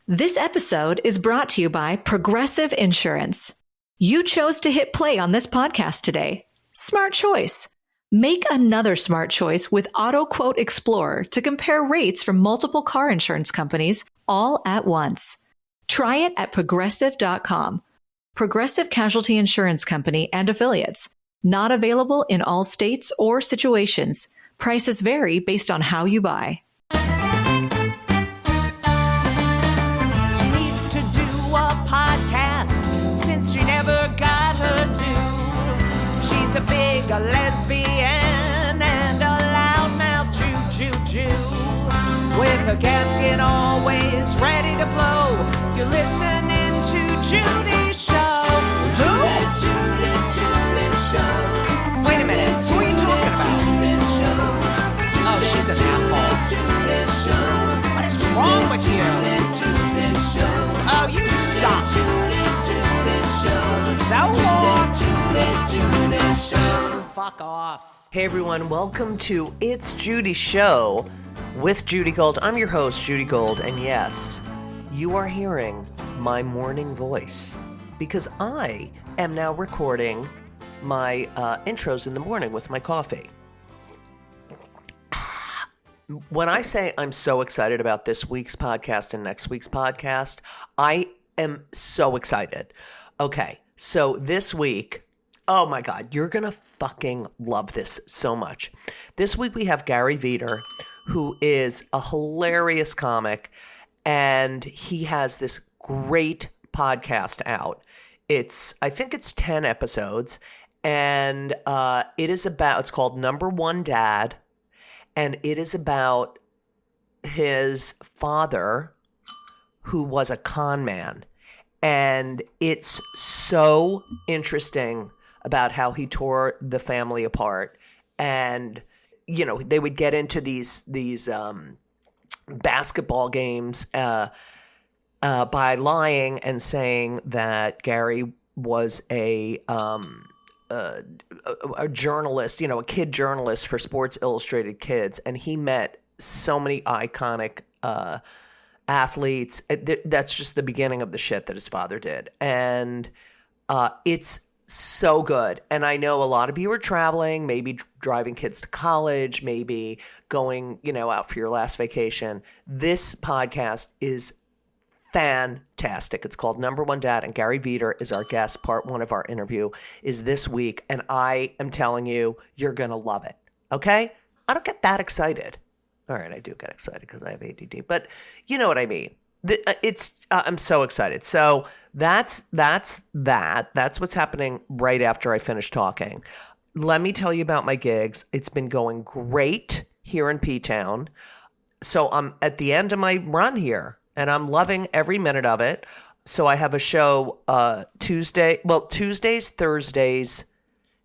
This episode is brought to you by Progressive Insurance. You chose to hit play on this podcast today. Smart choice. Make another smart choice with Auto Quote Explorer to compare rates from multiple car insurance companies all at once. Try it at progressive.com. Progressive Casualty Insurance Company and Affiliates. Not available in all states or situations. Prices vary based on how you buy. She never got her due. She's a big lesbian and a loudmouth Jew. With her gasket always ready to blow. You're listening to Judy's show. Who? Judy's show. Wait a minute. Who are you talking about? Oh, she's an asshole. What is wrong with you? Oh, you suck. So long. Fuck off. Hey everyone, welcome to It's Judy's Show with Judy Gold. I'm your host, Judy Gold, and yes, you are hearing my morning voice because I am now recording my intros in the morning with my coffee. When I say I'm so excited about this week's podcast and next week's podcast, I am so excited. Okay, so this week, oh my God, you're going to fucking love this so much. This week we have Gary Vider, who is a hilarious comic, and he has this great podcast out. I think it's 10 episodes, and it's called Number One Dad, and it is about his father, who was a con man. And it's so interesting about how he tore the family apart. And, you know, they would get into these basketball games by lying and saying that Gary was a journalist, you know, a kid journalist for Sports Illustrated Kids. And he met so many iconic athletes. That's just the beginning of the shit that his father did. And it's so good. And I know a lot of you are traveling, maybe driving kids to college, maybe going, you know, out for your last vacation. This podcast is fantastic. It's called Number One Dad, and Gary Vider is our guest. Part one of our interview is this week, and I am telling you, you're going to love it. Okay? I don't get that excited. All right, I do get excited because I have ADD, but you know what I mean. I'm so excited. So that's that. That's what's happening right after I finish talking. Let me tell you about my gigs. It's been going great here in P-Town. So I'm at the end of my run here, and I'm loving every minute of it. So I have a show Tuesdays, Thursdays,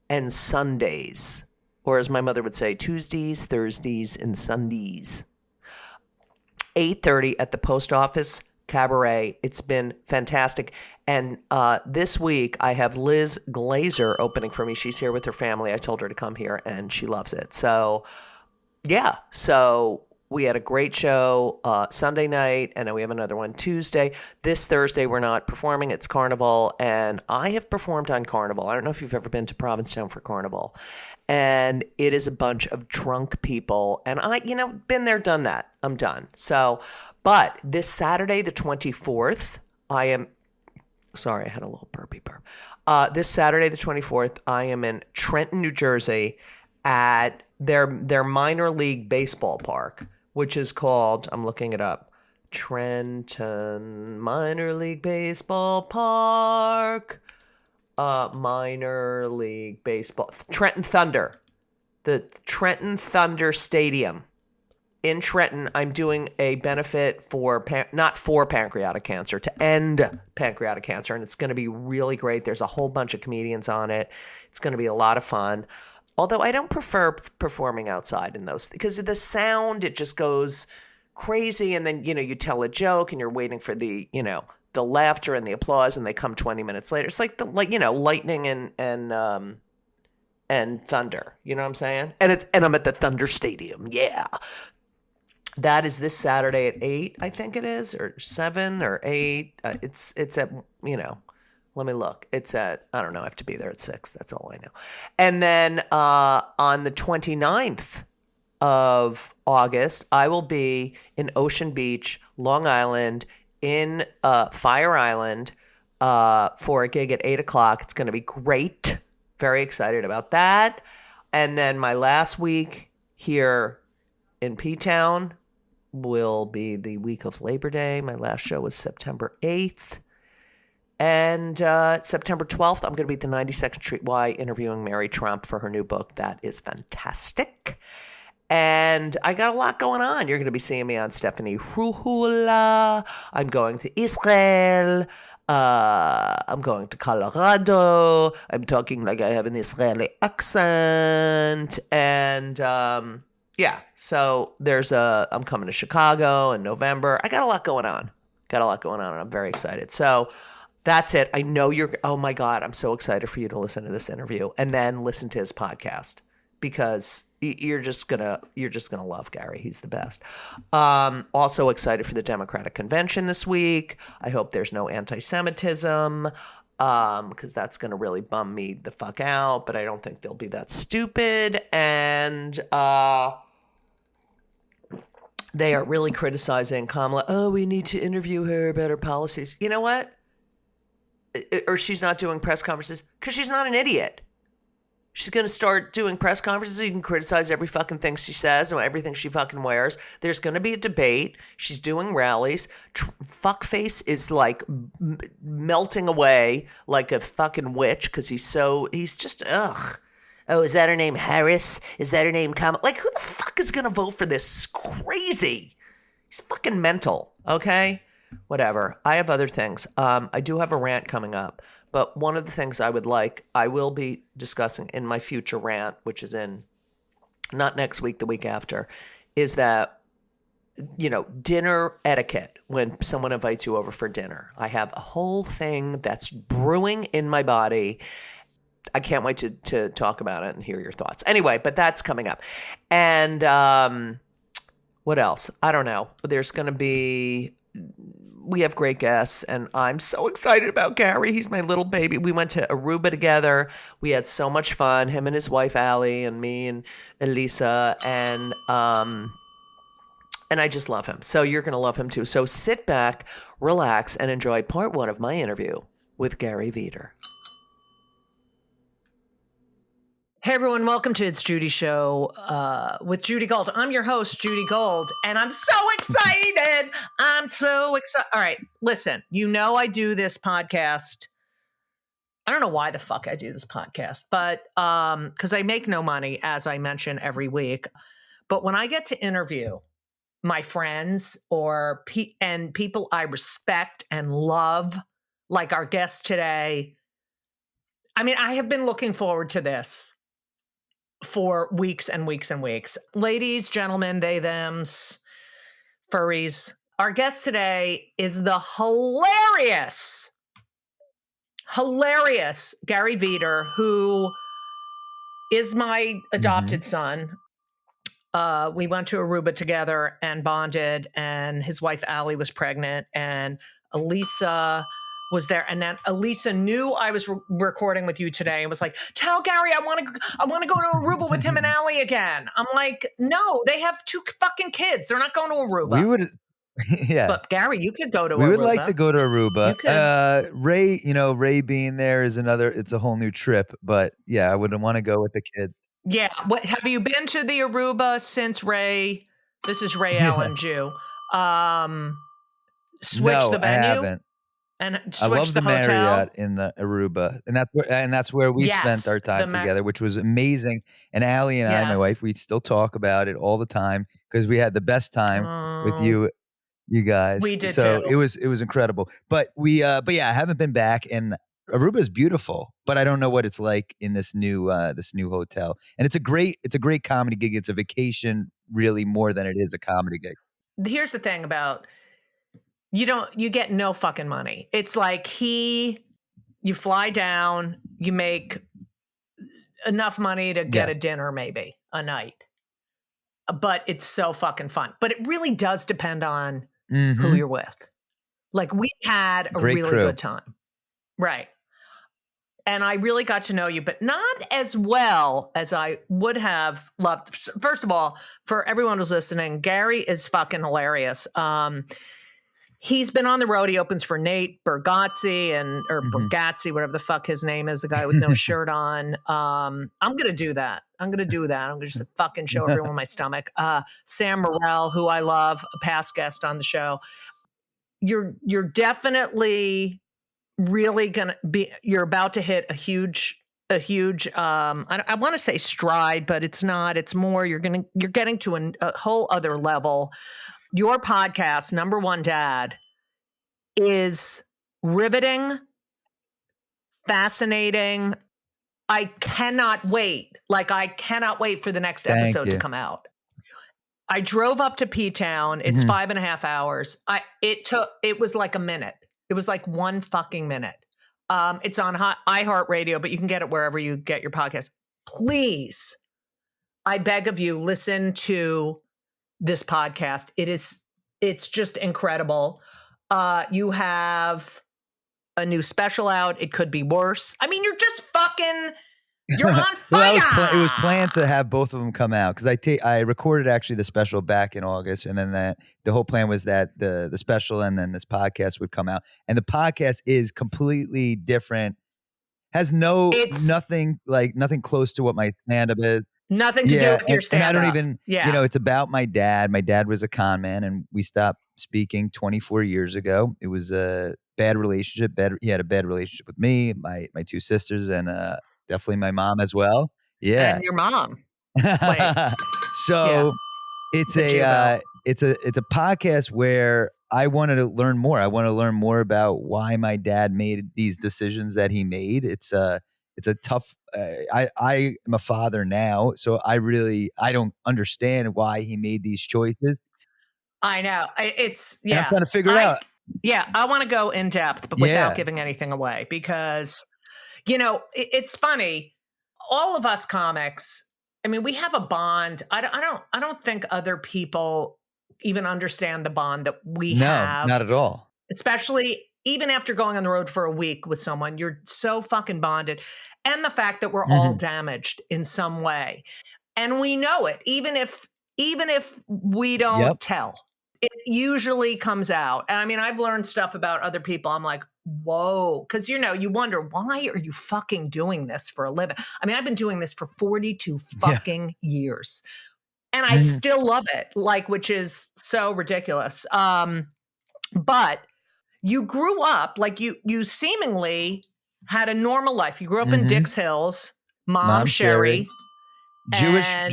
and Sundays. Or as my mother would say, Tuesdays, Thursdays, and Sundays. 8:30 at the Post Office Cabaret. It's been fantastic. And this week, I have Liz Glazer opening for me. She's here with her family. I told her to come here, and she loves it. So, yeah. So we had a great show Sunday night, and then we have another one Tuesday. This Thursday, we're not performing. It's Carnival, and I have performed on Carnival. I don't know if you've ever been to Provincetown for Carnival. And it is a bunch of drunk people. And I, been there, done that. I'm done. So, but this Saturday, the 24th, I had a little burp. This Saturday, the 24th, I am in Trenton, New Jersey at their minor league baseball park, which is called, I'm looking it up, Trenton Minor League Baseball Park. Minor League Baseball. Trenton Thunder. The Trenton Thunder Stadium. In Trenton, I'm doing a benefit for, not for pancreatic cancer, to end pancreatic cancer. And it's going to be really great. There's a whole bunch of comedians on it. It's going to be a lot of fun. Although I don't prefer performing outside in those, because of the sound, it just goes crazy. And then, you tell a joke and you're waiting for the laughter and the applause, and they come 20 minutes later. It's like lightning and thunder. You know what I'm saying? And I'm at the Thunder Stadium. Yeah. That is this Saturday at 8, I think it is, or 7 or 8. It's at, let me look. It's at, I don't know, I have to be there at 6. That's all I know. And then on the 29th of August, I will be in Ocean Beach, Long Island, in Fire Island for a gig at 8 o'clock. It's going to be great. Very excited about that. And then my last week here in P-Town will be the week of Labor Day. My last show was September 8th. And September 12th, I'm going to be at the 92nd Street Y interviewing Mary Trump for her new book. That is fantastic. And I got a lot going on. You're going to be seeing me on Stephanie Ruhula. I'm going to Israel. I'm going to Colorado. I'm talking like I have an Israeli accent. And yeah, so I'm coming to Chicago in November. I got a lot going on. And I'm very excited. So that's it. I know oh my God, I'm so excited for you to listen to this interview and then listen to his podcast because you're just gonna love Gary. He's the best. Also excited for the Democratic Convention this week. I hope there's no anti-Semitism because that's gonna really bum me the fuck out. But I don't think they'll be that stupid. And they are really criticizing Kamala. Oh, we need to interview her about her policies. You know what? Or she's not doing press conferences because she's not an idiot. She's going to start doing press conferences. So you can criticize every fucking thing she says and everything she fucking wears. There's going to be a debate. She's doing rallies. Fuckface is like melting away like a fucking witch because he's just, ugh. Oh, is that her name Harris? Is that her name Kamala? Like, who the fuck is going to vote for this? It's crazy. He's fucking mental, okay? Whatever. I have other things. I do have a rant coming up, but one of the things I will be discussing in my future rant, which is in not next week, the week after, is that, dinner etiquette when someone invites you over for dinner. I have a whole thing that's brewing in my body. I can't wait to talk about it and hear your thoughts. Anyway, but that's coming up. And what else? I don't know. We have great guests, and I'm so excited about Gary. He's my little baby. We went to Aruba together. We had so much fun, him and his wife, Allie, and me and Elisa, and I just love him. So you're going to love him too. So sit back, relax, and enjoy part 1 of my interview with Gary Vider. Hey everyone, welcome to It's Judy Show with Judy Gold. I'm your host, Judy Gold, and I'm so excited. All right, listen, I do this podcast. I don't know why the fuck I do this podcast, but because I make no money, as I mention every week. But when I get to interview my friends or people I respect and love, like our guest today, I mean, I have been looking forward to this for weeks and weeks and weeks. Ladies, gentlemen, they, thems, furries. Our guest today is the hilarious Gary Vider, who is my adopted son. We went to Aruba together and bonded, and his wife, Allie, was pregnant, and Elisa was there. And then Elisa knew I was recording with you today and was like, tell Gary I want to go to Aruba with him and Allie again. I'm like, no, they have 2 fucking kids. They're not going to Aruba. We would, yeah. But Gary, you could go to Aruba. We would like to go to Aruba. You could. Ray being there is it's a whole new trip. But yeah, I wouldn't want to go with the kids. Yeah. What have you been to the Aruba since Ray? This is Ray Allen Jew. Switch the venue. I haven't. And I love the hotel. Marriott in the Aruba, and that's where we spent our time together, which was amazing. And Allie and I, my wife, we still talk about it all the time because we had the best time with you guys. We did so too. It was incredible. But yeah, I haven't been back, and Aruba is beautiful, but I don't know what it's like in this new hotel. And it's a great comedy gig. It's a vacation, really, more than it is a comedy gig. Here's the thing about. You get no fucking money. It's like you fly down, you make enough money to get a dinner maybe a night. but it's so fucking fun. But it really does depend on who Mhm. you're with. Like we had a Great really crew. good time. Right. And I really got to know you, but not as well as I would have loved. First of all, for everyone who's listening, Gary is fucking hilarious. He's been on the road. He opens for Nate Bargatze or Mhm. Bargatze, whatever the fuck his name is, the guy with no shirt on. I'm gonna do that. I'm gonna just fucking show everyone my stomach. Sam Morrell, who I love, a past guest on the show. You're definitely really gonna be. You're about to hit a huge. I want to say stride, but it's not. It's more. You're getting to a whole other level. Your podcast, Number One Dad, is riveting, fascinating. I cannot wait. Like, I cannot wait for the next Thank episode to you. come out. I drove up to P-Town. It's Mhm. 5.5 hours. It was like a minute. It was like one fucking minute. It's on iHeartRadio, but you can get it wherever you get your podcast. Please, I beg of you, listen to this podcast. It's just incredible. You have a new special out. It could be worse. I mean, you're just fucking, you're on fire. Well, it was planned to have both of them come out because I recorded actually the special back in August, and then the whole plan was that the special and then this podcast would come out, and the podcast is completely different, has It's nothing close to what my stand-up is. nothing to do Yeah, with your and I don't stand-up. even, Yeah. it's about my dad. My dad was a con man, and we stopped speaking 24 years ago. It was a bad relationship. He had a bad relationship with me, my two sisters, and definitely my mom as well. Yeah. And your mom. Wait. So Yeah. it's The Jubo. it's a podcast where I wanted to learn more. I want to learn more about why my dad made these decisions that he made. It's a tough. I am a father now, so I don't understand why he made these choices, I know. and I'm trying to figure it out. I want to go in depth, but without Yeah. giving anything away, because, it's funny. All of us comics, I mean, we have a bond. I don't think other people even understand the bond that we No, have, not at all. especially even after going on the road for a week with someone. You're so fucking bonded. And the fact that we're all Mhm. damaged in some way. And we know it, even if we don't Yep. tell. It usually comes out. And I mean, I've learned stuff about other people. I'm like, whoa. Because, you wonder, why are you fucking doing this for a living? I mean, I've been doing this for 42 Yeah. fucking years. And I Mhm. still love it, which is so ridiculous. But you grew up, like you seemingly had a normal life. You grew up in Mhm. Dix Hills, Mom Mom Sherry, Jewish, and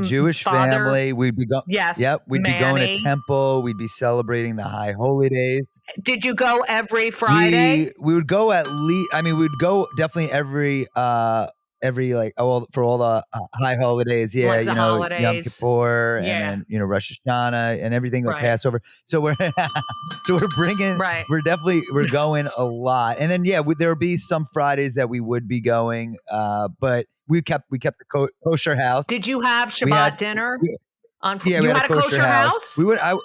Jewish father, family. We'd be yes, we'd be going to Manny. temple. We'd be celebrating the high holy days. Did you go every Friday? We would go at least. I mean, we'd go definitely every like for all the high holidays. Yeah, Like the Yom holidays? Kippur, and Yeah. then Rosh Hashanah and everything like Right. Passover. So we're bringing. Right. We're going a lot, and then there would be some Fridays that we would be going, but we kept the kosher house. Did you have We Shabbat had dinner? we, You we had had a kosher house. house? We would go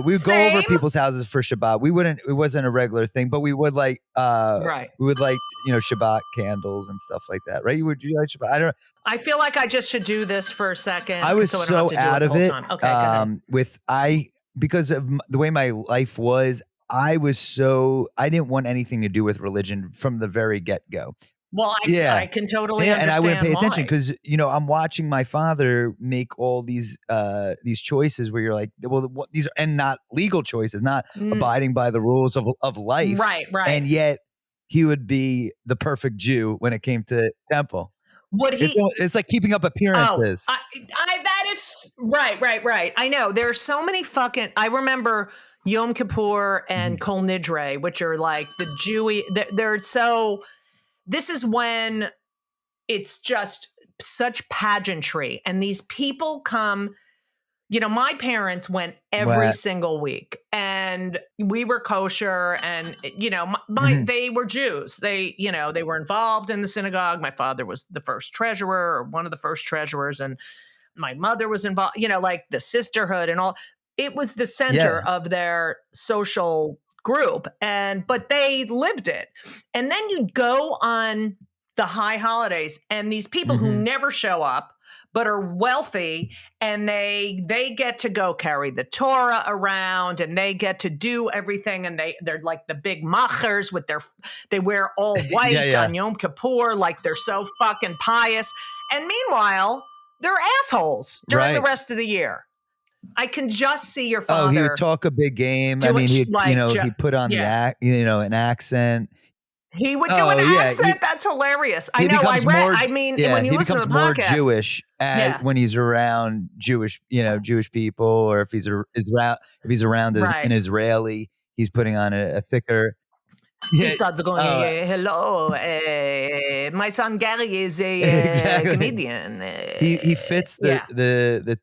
over Same. people's houses for Shabbat. It wasn't a regular thing, but we would Right. Shabbat candles and stuff like that, right? Would you like Shabbat? I don't know. I feel like I just should do this for a second. I was so I don't so have to do out it of the whole it. time. Okay, go ahead. Because of the way my life was, I didn't want anything to do with religion from the very get-go. Well, I can totally understand and I wouldn't pay attention why. because I'm watching my father make all these choices where you're like, well, these are and not legal choices, not abiding by the rules of life, Right. and yet he would be the perfect Jew when it came to temple. Would he? It's like keeping up appearances. That is right. I know there's so many fucking. I remember Yom Kippur and Kol Nidre, which are like the Jewy. They're so. This is when it's just such pageantry, and these people come. My parents went every Wow. single week, and we were kosher, and they were Jews. They were involved in the synagogue. My father was the first treasurer, or one of the first treasurers, and My mother was involved, like the sisterhood and all. It was the center of their social group. But they lived it. And then you'd go on the high holidays and these people who never show up but are wealthy, and they get to go carry the Torah around, and they get to do everything, and they're like the big machers with they wear all white on Yom Kippur, like they're so fucking pious. And meanwhile, they're assholes during the rest of the year. I can just see your father. Oh, he would talk a big game. I mean, he put on an accent. He would do an accent. That's hilarious. I know. When you listen to the more podcast, Jewish when he's around Jewish people, or if he's around an Israeli, he's putting on a thicker. He starts going, hello, my son Gary is a comedian. He fits the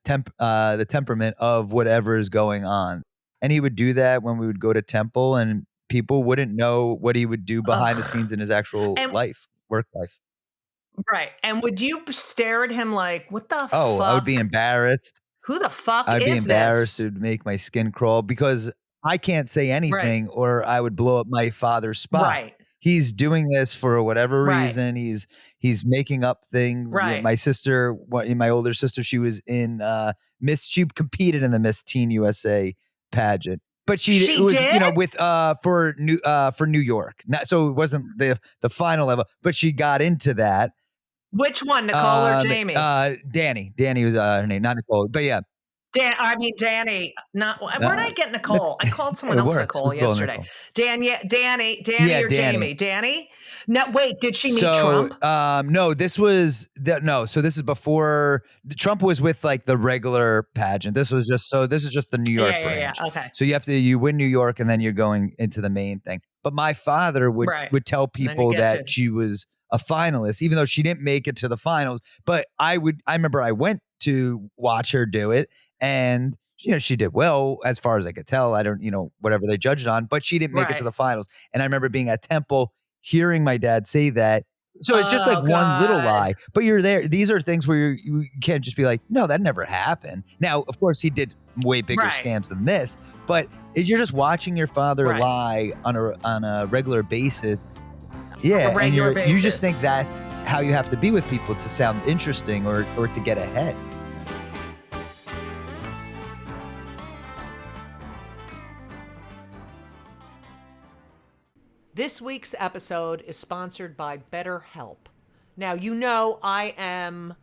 temperament of whatever is going on, and he would do that when we would go to temple, and people wouldn't know what he would do behind the scenes in his actual work life. Right. And would you stare at him like, what the fuck? Oh, I would be embarrassed. Who the fuck is this? I'd be embarrassed. It would make my skin crawl because I can't say anything or I would blow up my father's spot. Right. He's doing this for whatever reason. He's making up things. Right. My sister, my older sister, she was in she competed in the Miss Teen USA pageant. But she was, did? With for New York. So it wasn't the final level, but she got into that. Which one, Nicole or Jamie? Danny. Danny was her name, not Nicole. But yeah. Danny. Not where did I get Nicole? I called someone else Nicole yesterday. Nicole. Danny or Jamie? Danny? No, wait. Did she meet Trump? No. This was So this is before Trump was with like the regular pageant. This is just the New York branch. Yeah. Okay. So you win New York, and then you're going into the main thing. But my father would tell people that she was a finalist, even though she didn't make it to the finals. But I remember I went to watch her do it, and she did well as far as I could tell. I don't, whatever they judged on, but she didn't make it to the finals. And I remember being at Temple, hearing my dad say that. So it's just like one little lie, but you're there. These are things where you can't just be like, no, that never happened. Now, of course, he did way bigger scams than this, but you're just watching your father lie on a regular basis. Yeah, and you just think that's how you have to be with people to sound interesting or to get ahead. This week's episode is sponsored by BetterHelp. Now, I am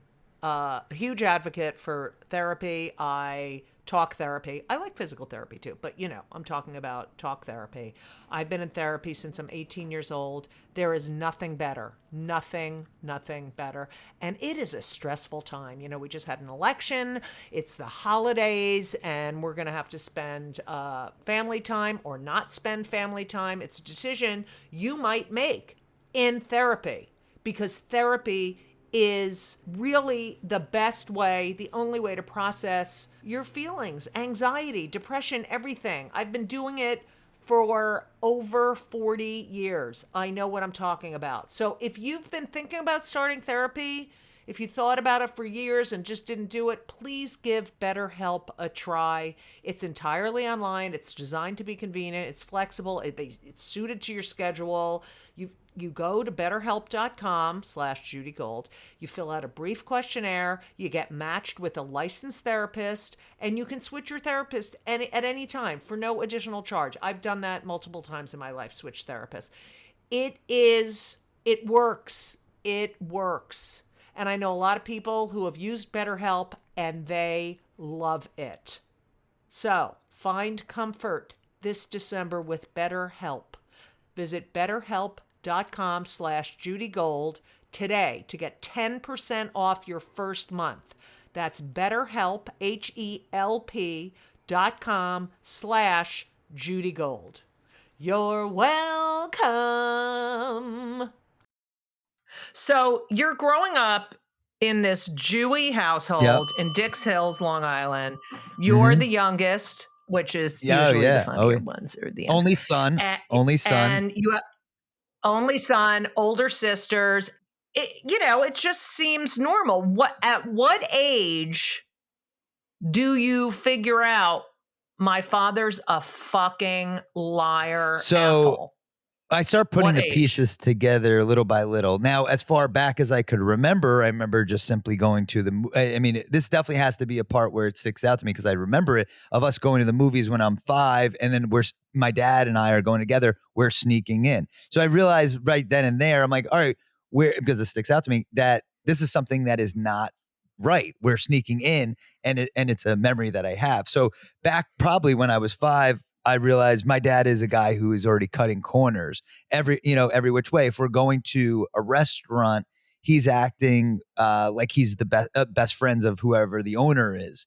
a huge advocate for therapy. I talk therapy. I like physical therapy too, but I'm talking about talk therapy. I've been in therapy since I'm 18 years old. There is nothing better. Nothing better. And it is a stressful time. We just had an election. It's the holidays, and we're going to have to spend family time or not spend family time. It's a decision you might make in therapy, because therapy is really the best way, the only way to process your feelings, anxiety, depression, everything. I've been doing it for over 40 years. I know what I'm talking about. So if you've been thinking about starting therapy, if you thought about it for years and just didn't do it, please give BetterHelp a try. It's entirely online. It's designed to be convenient. It's flexible. It's suited to your schedule. You go to betterhelp.com/JudyGold. You fill out a brief questionnaire. You get matched with a licensed therapist, and you can switch your therapist at any time for no additional charge. I've done that multiple times in my life, switch therapists. It works. It works. And I know a lot of people who have used BetterHelp, and they love it. So find comfort this December with BetterHelp. Visit BetterHelp.com/JudyGold today to get 10% off your first month. That's BetterHelp, HELP.com/JudyGold. You're welcome. So you're growing up in this Jewy household in Dix Hills, Long Island. You're the youngest, which is usually the funnier ones. Or the only son. And you have only son, older sisters. it just seems normal. At what age do you figure out my father's a fucking liar, So asshole? I start putting What the age? pieces together little by little. Now, as far back as I could remember, I remember just simply going to I mean, this definitely has to be a part where it sticks out to me because I remember it of us going to the movies when I'm 5, and then my dad and I are going together. We're sneaking in. So I realized right then and there, I'm like, all right, because it sticks out to me that this is something that is not right. We're sneaking in, and it's a memory that I have. So back probably when I was 5. I realized my dad is a guy who is already cutting corners every which way. If we're going to a restaurant, he's acting like he's the best friends of whoever the owner is.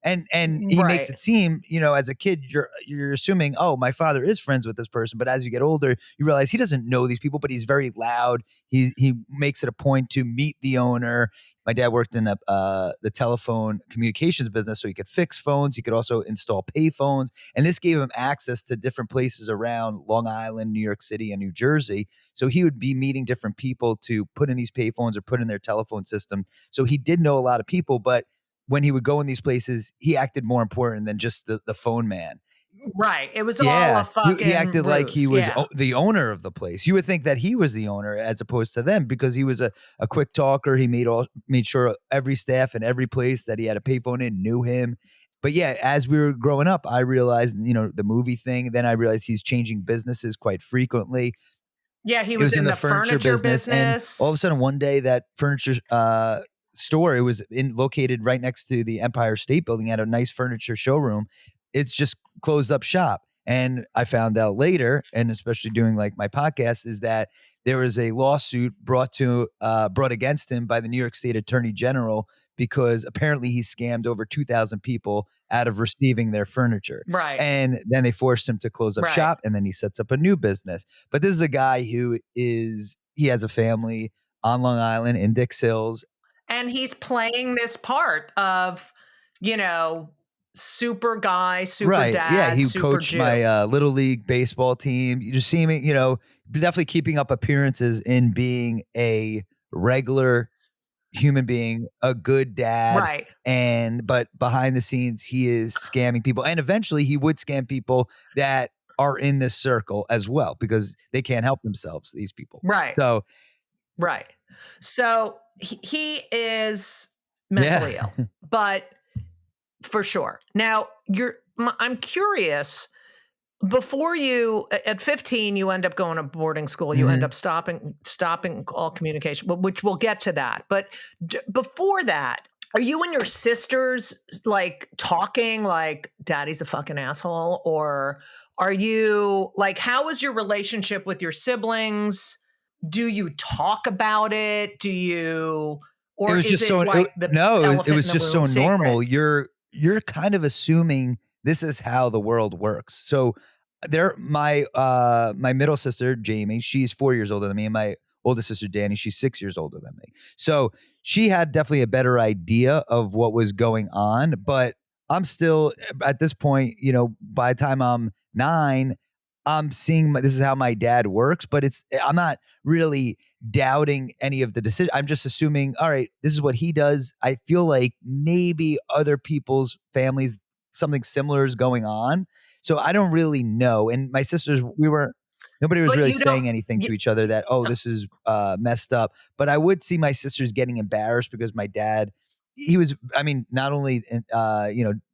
And he makes Right. it seem, as a kid, you're assuming, oh, my father is friends with this person. But as you get older, you realize he doesn't know these people, but he's very loud. He makes it a point to meet the owner. My dad worked in the telephone communications business, so he could fix phones. He could also install pay phones. And this gave him access to different places around Long Island, New York City, and New Jersey. So he would be meeting different people to put in these pay phones or put in their telephone system. So he did know a lot of people, but when he would go in these places, he acted more important than just the phone man. Right. It was all a Yeah, he fucking acted like he ruse. was Yeah. the owner of the place. You would think that he was the owner as opposed to them because he was a quick talker. He made sure every staff and every place that he had a payphone in knew him. But yeah, as we were growing up, I realized, the movie thing. Then I realized he's changing businesses quite frequently. Yeah, he It was was in in the the furniture furniture business, and all business. of a sudden one day that furniture store, it was located right next to the Empire State Building, at a nice furniture showroom. It's just closed up shop. And I found out later, and especially doing like my podcast, is that there was a lawsuit brought against him by the New York State Attorney General because apparently he scammed over 2,000 people out of receiving their furniture. Right. And then they forced him to close up Right. shop, and then he sets up a new business. But this is a guy he has a family on Long Island in Dix Hills. And he's playing this part of, super guy, super Right. Yeah. dad, He super coached Jew. my little league baseball team. You just see him, definitely keeping up appearances in being a regular human being, a good dad. Right. But behind the scenes, he is scamming people. And eventually he would scam people that are in this circle as well because they can't help themselves, these people. Right. So, Right. So he is mentally yeah. ill, but for sure. Now, I'm curious. Before at 15, you end up going to boarding school. You end Mhm. up stopping all communication, which we'll get to that. But before that, are you and your sisters like talking like daddy's a fucking asshole? Or are you like, how is your relationship with your siblings? Do you talk about it? It Or was is just it like the it elephant was in the just room so sacred? normal. You're kind of assuming this is how the world works. So my middle sister Jamie, she's 4 years older than me, and my oldest sister Danny, she's 6 years older than me. So she had definitely a better idea of what was going on, but I'm still at this point, by the time I'm 9, I'm seeing this is how my dad works, but I'm not really doubting any of the decision. I'm just assuming, all right, this is what he does. I feel like maybe other people's families, something similar is going on. So I don't really know. And my sisters, nobody was But really you don't. saying anything to each other that, oh, this is messed up. But I would see my sisters getting embarrassed because my dad, he was, I mean, not only,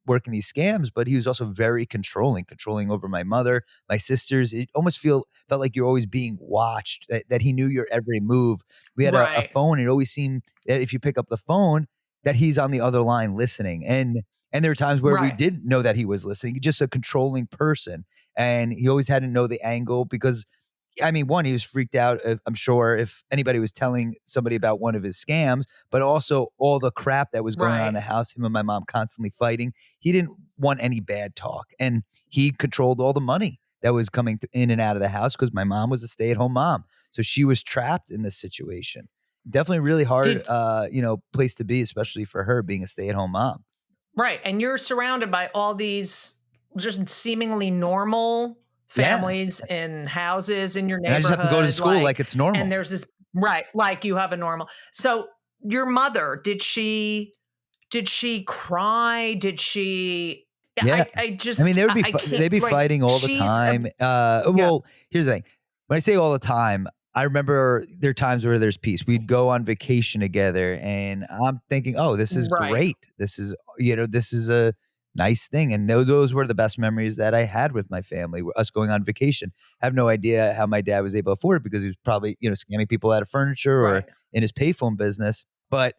working these scams, but he was also very controlling over my mother, my sisters. It almost felt like you're always being watched, that he knew your every move. We had a Right. phone. It always seemed that if you pick up the phone, that he's on the other line listening. And there were times where we Right. didn't know that he was listening, just a controlling person. And he always had to know the angle because, I mean, one, he was freaked out, I'm sure, if anybody was telling somebody about one of his scams, but also all the crap that was going on in Right. the house, him and my mom constantly fighting. He didn't want any bad talk. And he controlled all the money that was coming in and out of the house because my mom was a stay-at-home mom. So she was trapped in this situation. Definitely really hard, Did place to be, especially for her being a stay-at-home mom. Right. And you're surrounded by all these just seemingly normal Yeah. families in houses in your And I just neighborhood. have to go to school like it's normal. and there's this Right. Like you have a normal. So your mother, did she cry? Did she Yeah. I I mean, just I can't they'd be like fighting all the she's a time. yeah, Well, here's the thing. When I say all the time, I remember there are times where there's peace. We'd go on vacation together and I'm thinking, oh, this is right. great. This is, this is a nice thing. And those were the best memories that I had with my family, were us going on vacation. I have no idea how my dad was able to afford it because he was probably, scamming people out of furniture or Right. in his payphone business. But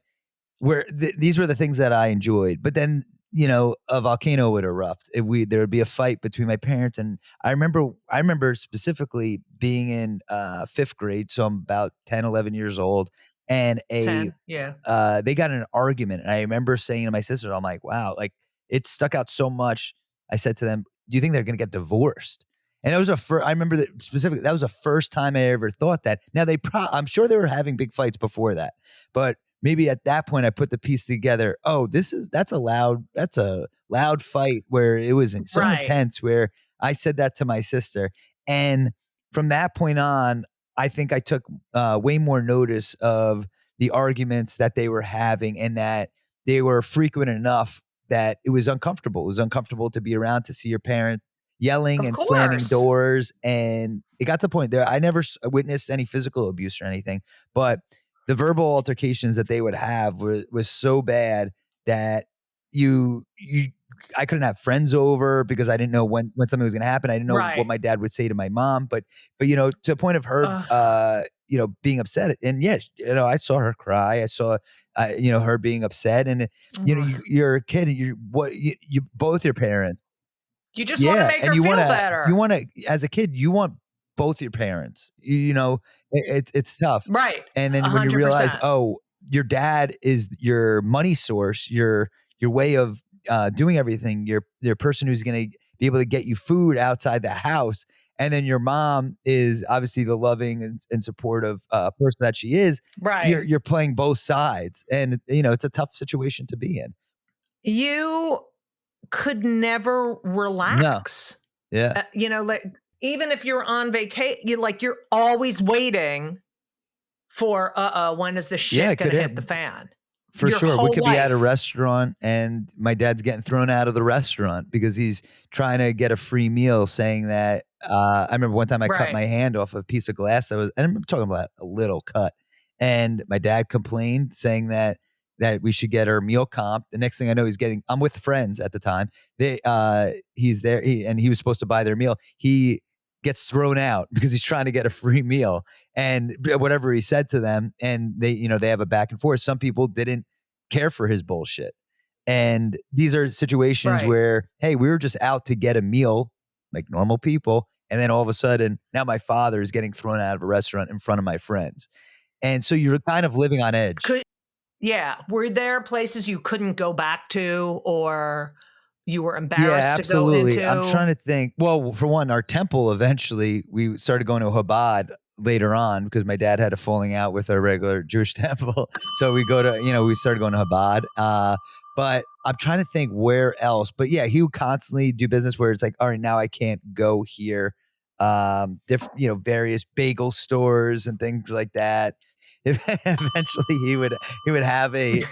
where these were the things that I enjoyed. But then, a volcano would erupt. There would be a fight between my parents, and I remember specifically being in fifth grade, so I'm about 10, 11 years old, and 10. Yeah. they got in an argument, and I remember saying to my sister, I'm like, wow, like it stuck out so much. I said to them, "Do you think they're going to get divorced?" And that was I remember that specifically. That was the first time I ever thought that. Now I'm sure they were having big fights before that, but maybe at that point I put the piece together. Oh, that's a loud fight where it was so Right. intense where I said that to my sister. And from that point on, I think I took way more notice of the arguments that they were having and that they were frequent enough that it was uncomfortable. It was uncomfortable to be around, to see your parent yelling Of and slamming course. doors. And it got to the point there. I never witnessed any physical abuse or anything, but the verbal altercations that they would have was so bad that you I couldn't have friends over because I didn't know when something was going to happen. I didn't know what Right. my dad would say to my mom, but to a point of her Ugh. being upset. And yes, I saw her cry. I saw her being upset, and you're a kid, and you both your parents. You just want to Yeah, make and her feel better. as a kid, you want both your parents. It's tough. Right. And then when you realize, 100%. oh, your dad is your money source, your way of doing everything, your person who's going to be able to get you food outside the house, and then your mom is obviously the loving and supportive person that she is. Right. You're playing both sides, and it's a tough situation to be in. You could never No, relax. yeah. Like even if you're on vacation, you're always waiting for when is the Yeah, shit it going could to hit. hit the fan? For Your sure. We whole could be at a life. restaurant and my dad's getting thrown out of the restaurant because he's trying to get a free meal, saying that I remember one time I cut Right. my hand off a piece of glass and I'm talking about a little cut. And my dad complained, saying that we should get our meal comp. The next thing I know, I'm with friends at the time. He's there and he was supposed to buy their meal. He gets thrown out because he's trying to get a free meal, and whatever he said to them, and they have a back and forth. Some people didn't care for his bullshit, and these are situations Right. where, hey, we were just out to get a meal like normal people, and then all of a sudden now my father is getting thrown out of a restaurant in front of my friends, and so you're kind of living on edge. Could Yeah. Were there places you couldn't go back to or you were Yeah, embarrassed to go absolutely. I'm into? trying to think. Well, for one, our temple, eventually we started going to Chabad later on because my dad had a falling out with our regular Jewish temple. So we started going to Chabad. But I'm trying to think where else. But yeah, he would constantly do business where it's like, all right, now I can't go here. Different, various bagel stores and things like that. Eventually he would have a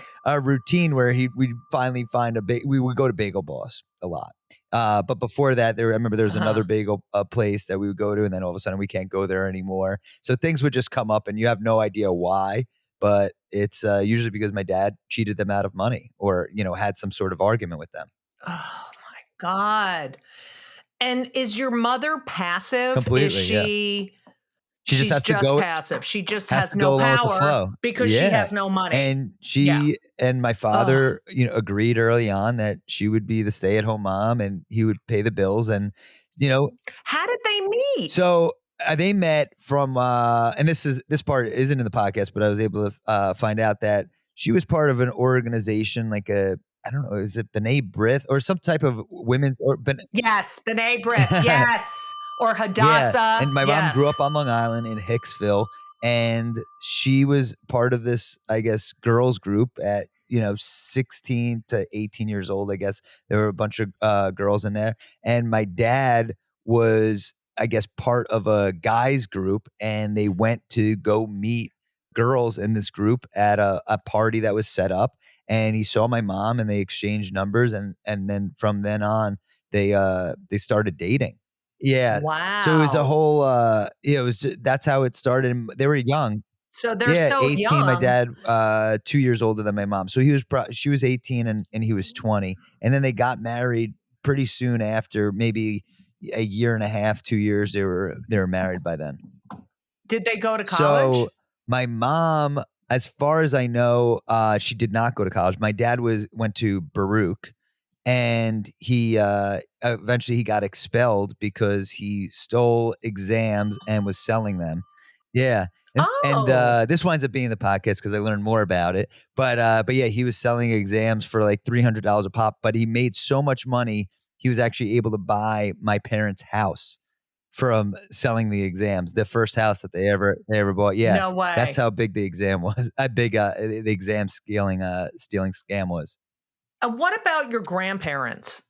routine where we'd finally find we would go to Bagel Boss a lot. But before that, I remember there was Uh-huh. another bagel place that we would go to, and then all of a sudden we can't go there anymore. So things would just come up, and you have no idea why. But it's usually because my dad cheated them out of money, or had some sort of argument with them. Oh my God. And is your mother passive? Is Completely, yeah. She just she's has to just go. passive. She just Has has to no go along with the power flow. because she Yeah. has no money. And Yeah. she and my Ugh. father, agreed early on that she would be the stay-at-home mom and he would pay the bills. And, you know, How did they meet? so they met from, and this part isn't in the podcast, but I was able to find out that she was part of an organization like I don't know, is it B'nai B'rith or some type of women's or Yes, B'nai B'rith. Yes. Or Yeah, Hadassah. and my mom grew Yes. up on Long Island in Hicksville, and she was part of this, I guess, girls group at 16 to 18 years old. I guess there were a bunch of girls in there, and my dad was, I guess, part of a guys group, and they went to go meet girls in this group at a party that was set up, and he saw my mom and they exchanged numbers, and then from then on they started dating. Yeah. So it was a Wow. whole yeah, it was that's how it started. And they were young. So they're Yeah, so 18. My young. dad 2 years older than my mom. So she was 18 and he was 20. And then they got married pretty soon after, maybe a year and a half, 2 years they were married by then. Did they go to college? So my mom, as far as I know, she did not go to college. My dad went to Baruch, and he eventually he got expelled because he stole exams and was selling them. Yeah. And Oh, this winds up being the podcast because I learned more about it. But yeah, he was selling exams for like $300 a pop. But he made so much money, he was actually able to buy my parents' house from selling the exams. The first house that they ever bought. Yeah, no that's way. how big the exam was. How big the exam stealing scam was. What about your grandparents?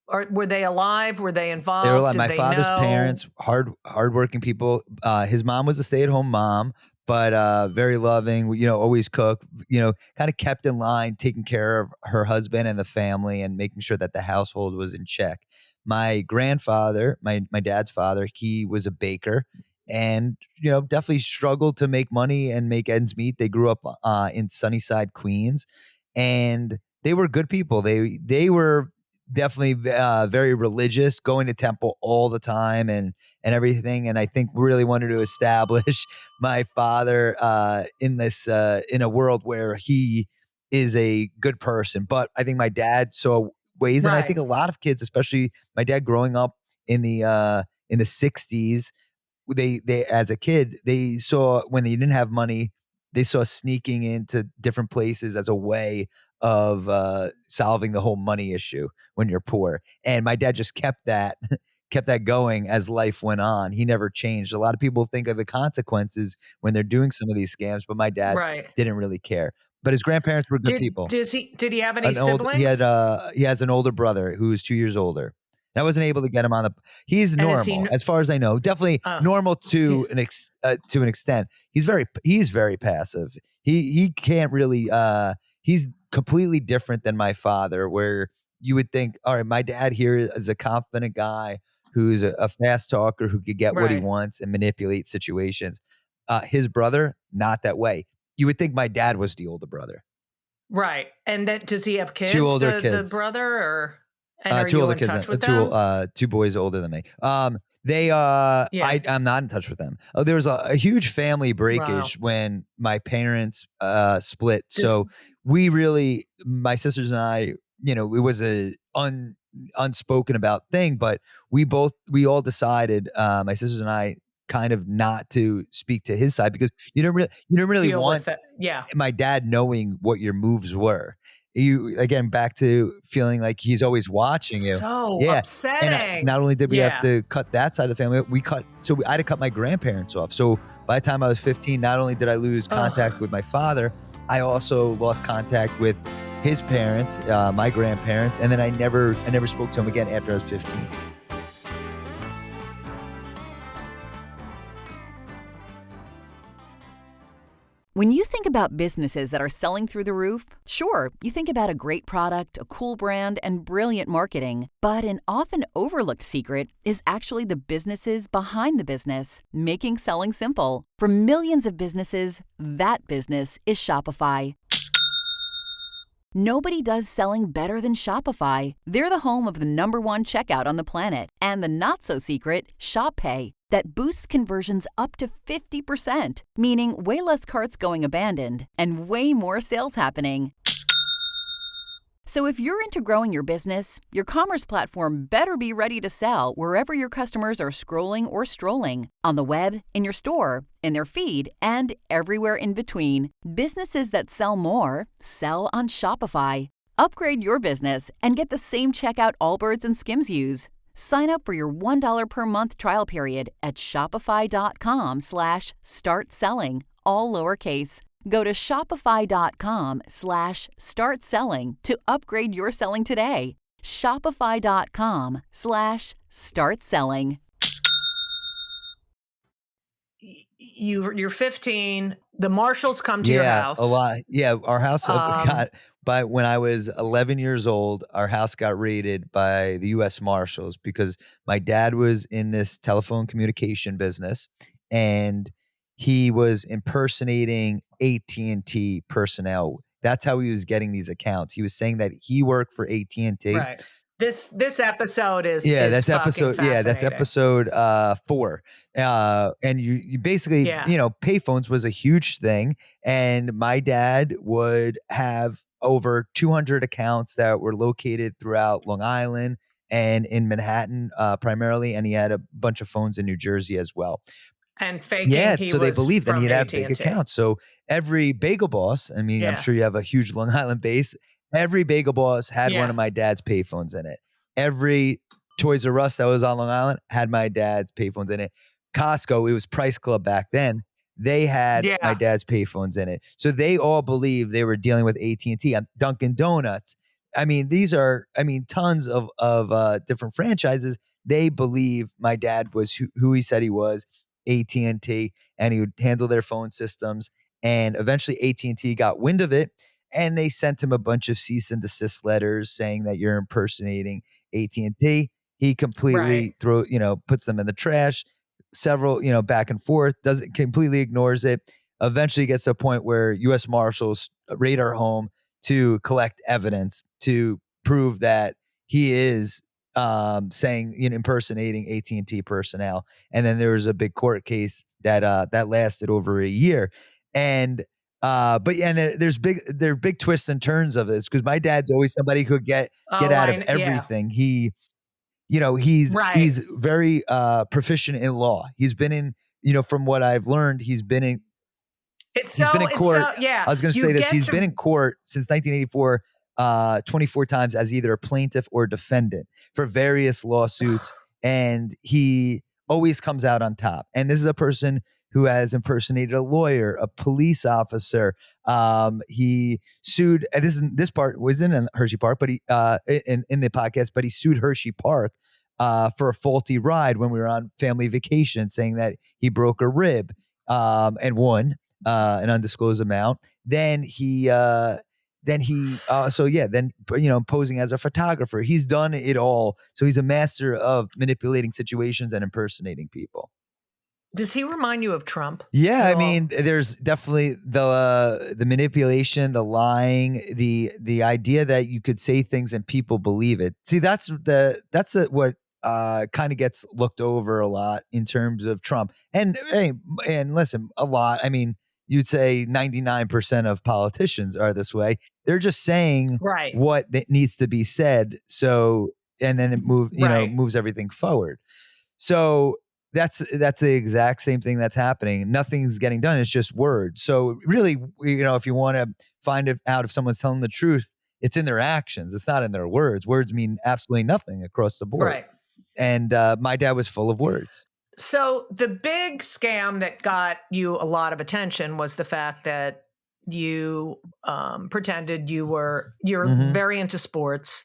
Or were they alive? Were they They were involved? like Did my they father's know? parents, hardworking people. His mom was a stay-at-home mom, but very loving, always cook, kind of kept in line, taking care of her husband and the family and making sure that the household was in check. My grandfather, my dad's father, he was a baker and, definitely struggled to make money and make ends meet. They grew up in Sunnyside, Queens, and they were good people. They were definitely very religious, going to temple all the time and everything. And I think really wanted to establish my father in this in a world where he is a good person. But I think my dad saw ways, and I Right, think a lot of kids, especially my dad, growing up in the '60s, they as a kid, they saw when they didn't have money, they saw sneaking into different places as a way of solving the whole money issue when you're poor. And my dad just kept that kept that going as life went on. He never changed. A lot of people think of the consequences when they're doing some of these scams, but my dad right. didn't really care. But his grandparents were good people. Did he have any siblings? He has an older brother who is 2 years older. And I wasn't able to get him on the he's And is he normal as far as I know. Definitely oh, normal he- to an extent. He's very passive. He can't really he's completely different than my father, where you would think, all right, my dad here is a confident guy who's a fast talker who could get what he right, wants and manipulate situations. His brother, not that way. You would think my dad was the older brother. right. And then does he have Two kids, older the kids. brother, or and are Two you older in kids, touch with them? two boys older than me. Yeah. I'm not in touch with them. Oh, there was a huge family Wow. breakage when my parents split. Does So my sisters and I, it was a unspoken about thing, but we all decided, my sisters and I, kind of not to speak to his side because you don't really deal want with it? Yeah. my dad knowing what your moves were. You again back to feeling like he's always watching you. So Yeah, and upsetting. not only did we have Yeah. to cut that side of the family, I had to cut my grandparents off. So by the time I was 15, not only did I lose contact Ugh. with my father, I also lost contact with his parents, my grandparents, and then I never spoke to him again after I was 15. When you think about businesses that are selling through the roof, sure, you think about a great product, a cool brand, and brilliant marketing. But an often overlooked secret is actually the businesses behind the business, making selling simple. For millions of businesses, that business is Shopify. Nobody does selling better than Shopify. They're the home of the #1 checkout on the planet and the not-so-secret Shop Pay that boosts conversions up to 50%, meaning way less carts going abandoned and way more sales happening. So if you're into growing your business, your commerce platform better be ready to sell wherever your customers are scrolling or strolling, on the web, in your store, in their feed, and everywhere in between. Businesses that sell more sell on Shopify. Upgrade your business and get the same checkout Allbirds and Skims use. Sign up for your $1 per month trial period at shopify.com/start selling, all lowercase. Go to shopify.com/start selling to upgrade your selling today. Shopify.com/start selling. you're 15. The marshals come to your Yeah, house. a lot. Yeah, our house Um, by when I was 11 years old, our house got raided by the U.S. Marshals because my dad was in this telephone communication business, and he was impersonating AT&T personnel. That's how he was getting these accounts. He was saying that he worked for AT&T. Right. This episode Yeah, is that's fucking episode. Yeah, that's fascinating. episode 4. And you basically, Yeah. payphones was a huge thing, and my dad would have over 200 accounts that were located throughout Long Island and in Manhattan, primarily, and he had a bunch of phones in New Jersey as well. And faking Yeah, he so they was believed, and from he'd have big AT&T. accounts. So every bagel boss, I mean, I'm Yeah. sure you have a huge Long Island base. Every bagel boss had one Yeah. of my dad's payphones in it. Every Toys R Us that was on Long Island had my dad's payphones in it. Costco, it was Price Club back then. They had my Yeah. dad's payphones in it. So they all believed they were dealing with AT&T. Dunkin' Donuts. I mean, these are, tons of different franchises. They believe my dad was who he said he was, AT&T, and he would handle their phone systems. And eventually AT&T got wind of it, and they sent him a bunch of cease and desist letters saying that you're impersonating AT&T. He completely Right. puts them in the trash. Several, back and forth, doesn't completely ignores it. Eventually gets to a point where U.S. Marshals raid our home to collect evidence to prove that he is saying, impersonating AT&T personnel. And then there was a big court case that lasted over a year. And but yeah, and there are big twists and turns of this because my dad's always somebody who could get Oh, out of yeah. everything. He's Right. very proficient in law. He's been in, from what I've learned, he's been in court. Yeah. I was going to You say this. get He's been to in court since 1984, 24 times as either a plaintiff or defendant for various lawsuits. And he always comes out on top. And this is a person who has impersonated a lawyer, a police officer. He sued, and this part wasn't in Hershey Park, but he, in the podcast, but he sued Hershey Park, for a faulty ride when we were on family vacation, saying that he broke a rib, and won an undisclosed amount. Then posing as a photographer. He's done it all. So he's a master of manipulating situations and impersonating people. Does he remind you of Trump? Yeah, at I all? mean, there's definitely the manipulation, the lying, the idea that you could say things and people believe it. See, that's what kind of gets looked over a lot in terms of Trump. And listen, a lot. I mean, you'd say 99% of politicians are this way. They're just saying Right. what that needs to be said. So, and then it Right. moves everything forward. So that's the exact same thing that's happening. Nothing's getting done. It's just words. So really, if you want to find out if someone's telling the truth, it's in their actions. It's not in their words. Words mean absolutely nothing across the board. Right. And my dad was full of words. So the big scam that got you a lot of attention was the fact that you pretended you're Mhm. very into sports,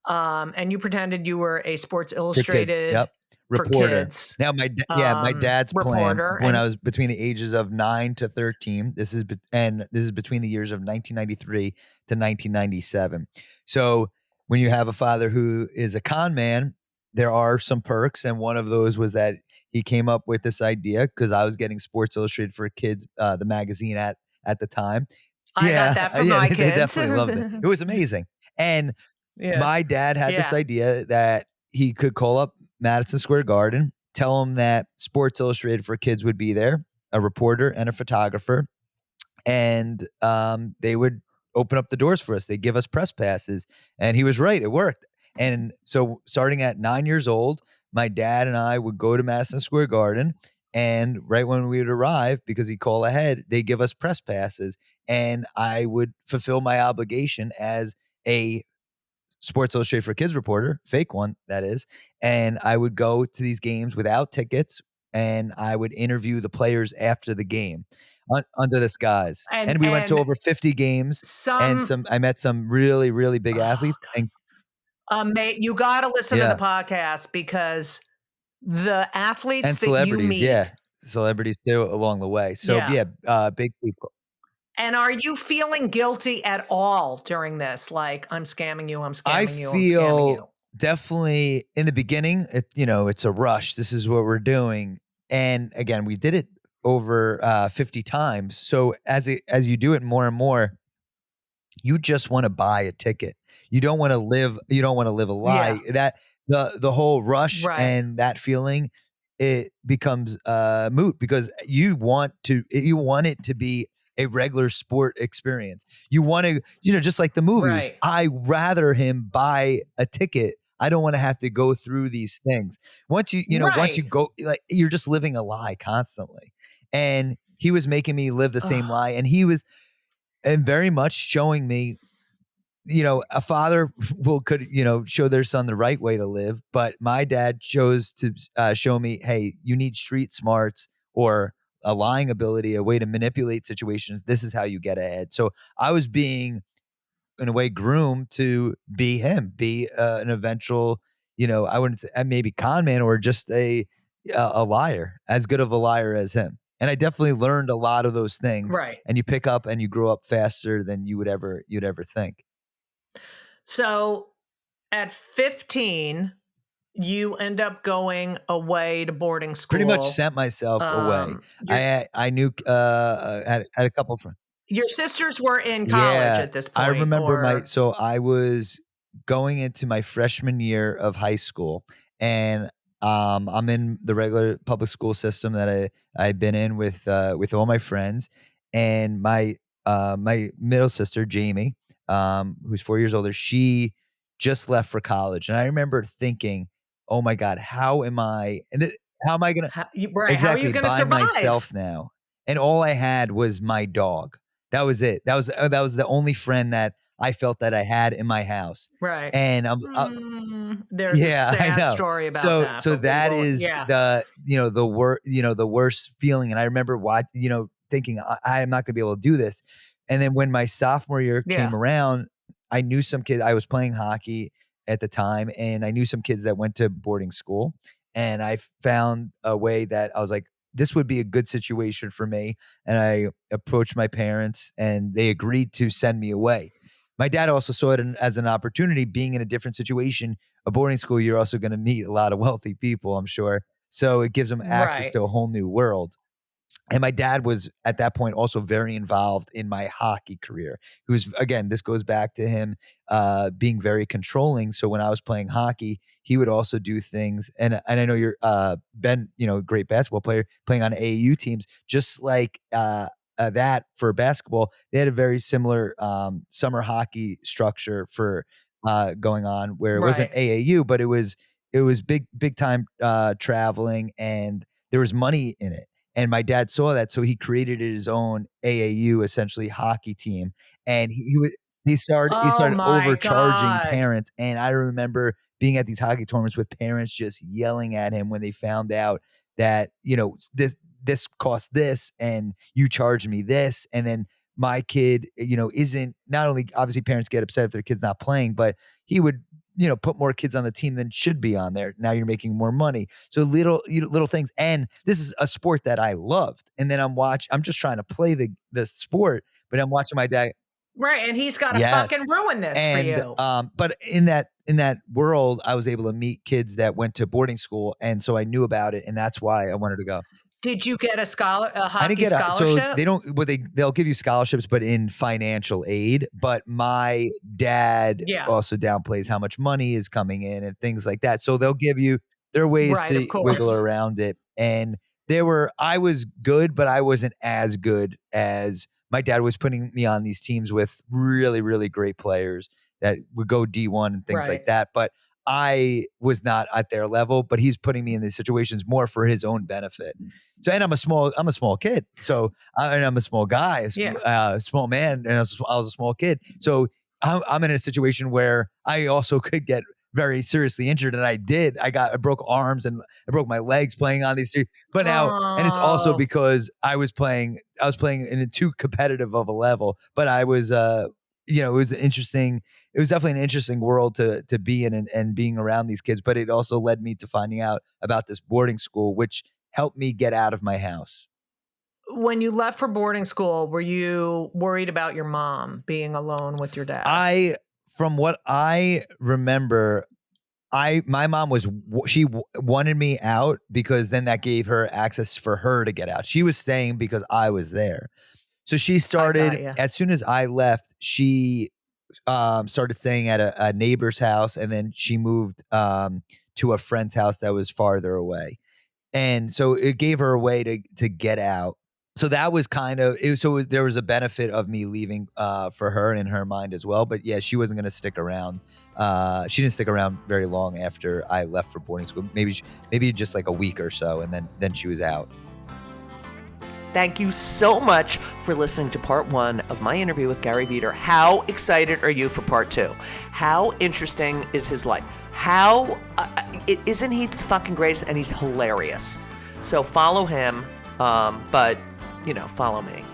and you pretended you were a Sports For kids. Illustrated Yep. for Reporter. kids. Now my dad's plan Reporter, when and I was between the ages of 9 to 13. This is between the years of 1993 to 1997. So when you have a father who is a con man, there are some perks, and one of those was that he came up with this idea because I was getting Sports Illustrated for Kids, the magazine at the time. I got that from my they kids. definitely loved it. It was amazing. And Yeah. my dad had this Yeah. idea that he could call up Madison Square Garden, tell him that Sports Illustrated for Kids would be there, a reporter and a photographer, and they would open up the doors for us. They give us press passes, and he was right. It worked. And so starting at 9 years old, my dad and I would go to Madison Square Garden, and right when we would arrive, because he called ahead, they give us press passes, and I would fulfill my obligation as a Sports Illustrated for Kids reporter, fake one, that is. And I would go to these games without tickets, and I would interview the players after the game under this guise. And we went to And over 50 games, and some I met some really, really big athletes. And you got to listen to the yeah, podcast because the and athletes that you celebrities, meet yeah. celebrities too along the way. So Yeah. big people. And are you feeling guilty at all during this? Like, I'm scamming you, I'm I scamming you, I'm scamming feel you. definitely in the beginning, it's a rush. This is what we're doing. And again, we did it over 50 times. So as you do it more and more, you just want to buy a ticket. You don't want to live a Yeah. lie. That the whole rush Right. and that feeling, it becomes moot because you want it to be a regular sport experience. You want to, just like the movies. Right. I rather him buy a ticket. I don't want to have to go through these things. Once you Right. go, like, you're just living a lie constantly. And he was making me live the same Ugh. lie. And very much showing me, a father could show their son the right way to live, but my dad chose to show me, hey, you need street smarts or a lying ability, a way to manipulate situations. This is how you get ahead. So I was being, in a way, groomed to be him, be an eventual, I wouldn't say maybe con man or just a liar, as good of a liar as him. And I definitely learned a lot of those things. Right. And you pick up and you grow up faster than you'd ever think. So at 15, you end up going away to boarding Pretty much school. sent myself away. Your I knew had a couple friends. your sisters were in college Yeah, at this I point, remember or so I was going into my freshman year of high school, and I'm in the regular public school system that I've been in with all my friends, and my middle sister Jamie, who's 4 years older, she just left for college, and I remember thinking, "Oh my God, how am I gonna right? How are you exactly going to by survive? myself now?" And all I had was my dog. That was it. That was the only friend that I felt that I had in my house. Right. And There's a yeah, I sad know. story about So that, so but we that won't. is Yeah. the worst feeling. And I remember thinking I am not gonna be able to do this. And then when my sophomore year Yeah. came around, I knew some kid. I was playing hockey at the time, and I knew some kids that went to boarding school. And I found a way that I was like, this would be a good situation for me. And I approached my parents, and they agreed to send me away. My dad also saw it as an opportunity, being in a different situation. A boarding school, you're also going to meet a lot of wealthy people, I'm sure. So it gives them access Right. to a whole new world. And my dad was at that point also very involved in my hockey career. Who's again, this goes back to him being very controlling. So when I was playing hockey, he would also do things. And I know you're Ben, great basketball player playing on AAU teams, just like that for basketball. They had a very similar summer hockey structure for going on, where it wasn't Right. AAU, but it was big time traveling, and there was money in it. And my dad saw that, so he created his own AAU, essentially hockey team, and he started Oh my overcharging God. parents. And I remember being at these hockey tournaments with parents just yelling at him when they found out that this cost this, and you charged me this, and then my kid, isn't, not only obviously parents get upset if their kid's not playing, but he would put more kids on the team than should be on there. Now you're making more money. So little things. And this is a sport that I loved. And then I'm just trying to play the sport, but I'm watching my dad. Right. And he's got to fucking Yes. ruin this for And you. but in that world, I was able to meet kids that went to boarding school. And so I knew about it. And that's why I wanted to go. Did you get a I didn't hockey get out. So scholarship? they don't, they'll give you scholarships, but in financial aid. But my dad Yeah. also downplays how much money is coming in and things like that. So there are ways Right. Of to wiggle course. around it. And I was good, but I wasn't as good as my dad was putting me on these teams with really, really great players that would go D1 and things like Right. that. But I was not at their level, but he's putting me in these situations more for his own benefit. So, and I'm a small kid. So, and I'm a small guy, Yeah. small man, and I was a small kid. So I'm in a situation where I also could get very seriously injured, and I did. I broke arms and I broke my legs playing on these three. But now, and it's also Oh, because I was playing in a too competitive of a level. But I was, it was interesting. It was definitely an interesting world to be in, and being around these kids. But it also led me to finding out about this boarding school, which helped me get out of my house. When you left for boarding school, were you worried about your mom being alone with your dad? From what I remember, my mom wanted me out because then that gave her access for her to get out. She was staying because I was there. So she started, ya. as soon as I left, she started staying at a neighbor's house, and then she moved to a friend's house that was farther away. And so it gave her a way to get out. So that was kind of it. So there was a benefit of me leaving for her in her mind as well. But yeah, she wasn't going to stick around. She didn't stick around very long after I left for boarding school. Maybe just like a week or so, and then she was out. Thank you so much for listening to part 1 of my interview with Gary Vider. How excited are you for part 2? How interesting is his life? How isn't he the fucking greatest? And he's hilarious. So follow him, but follow me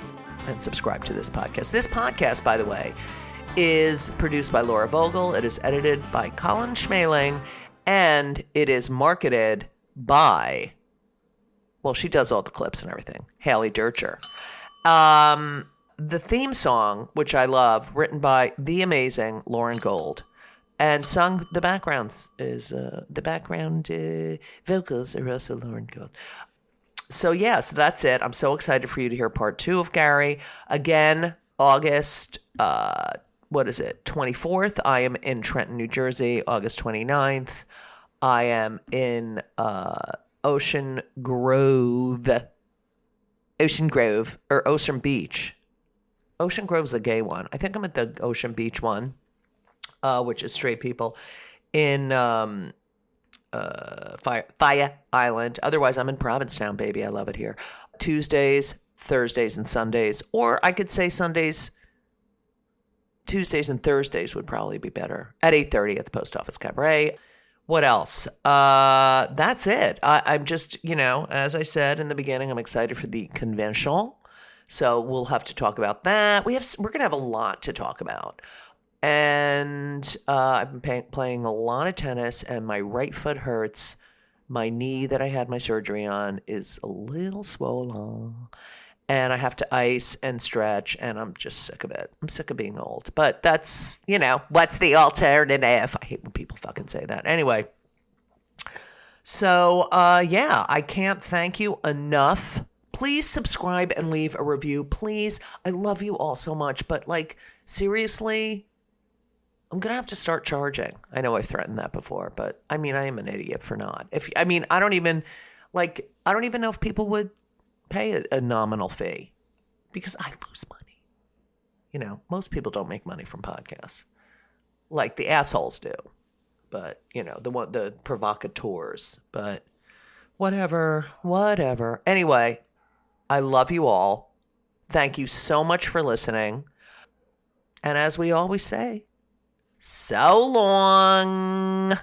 and subscribe to this podcast. This podcast, by the way, is produced by Laura Vogel. It is edited by Colin Schmaling, and it is marketed by, well, she does all the clips and everything, Haley Dircher. The theme song, which I love, written by the amazing Lauren Gold, and sung, the background vocals are also Lauren Gold. So that's it. I'm so excited for you to hear part 2 of Gary. Again, August, 24th, I am in Trenton, New Jersey. August 29th, I am in Ocean Grove, or Ocean Beach. Ocean Grove's a gay one. I think I'm at the Ocean Beach one, which is straight people, in Fire Island. Otherwise, I'm in Provincetown, baby. I love it here. Tuesdays, Thursdays, and Sundays. Or I could say Sundays, Tuesdays, and Thursdays would probably be better. At 8:30 at the Post Office Cabaret. What else? That's it. I'm just, as I said in the beginning, I'm excited for the conventional. So we'll have to talk about that. We're going to have a lot to talk about. And I've been playing a lot of tennis, and my right foot hurts. My knee that I had my surgery on is a little swollen. And I have to ice and stretch, and I'm just sick of it. I'm sick of being old. But that's, what's the alternative? I hate when people fucking say that. Anyway. So, I can't thank you enough. Please subscribe and leave a review. Please. I love you all so much. But, seriously, I'm going to have to start charging. I know I've threatened that before, but, I am an idiot for not. I don't even know if people would pay a nominal fee, because I lose money. Most people don't make money from podcasts, like the assholes do, but the provocateurs. But whatever. Anyway, I love you all. Thank you so much for listening, and as we always say, so long.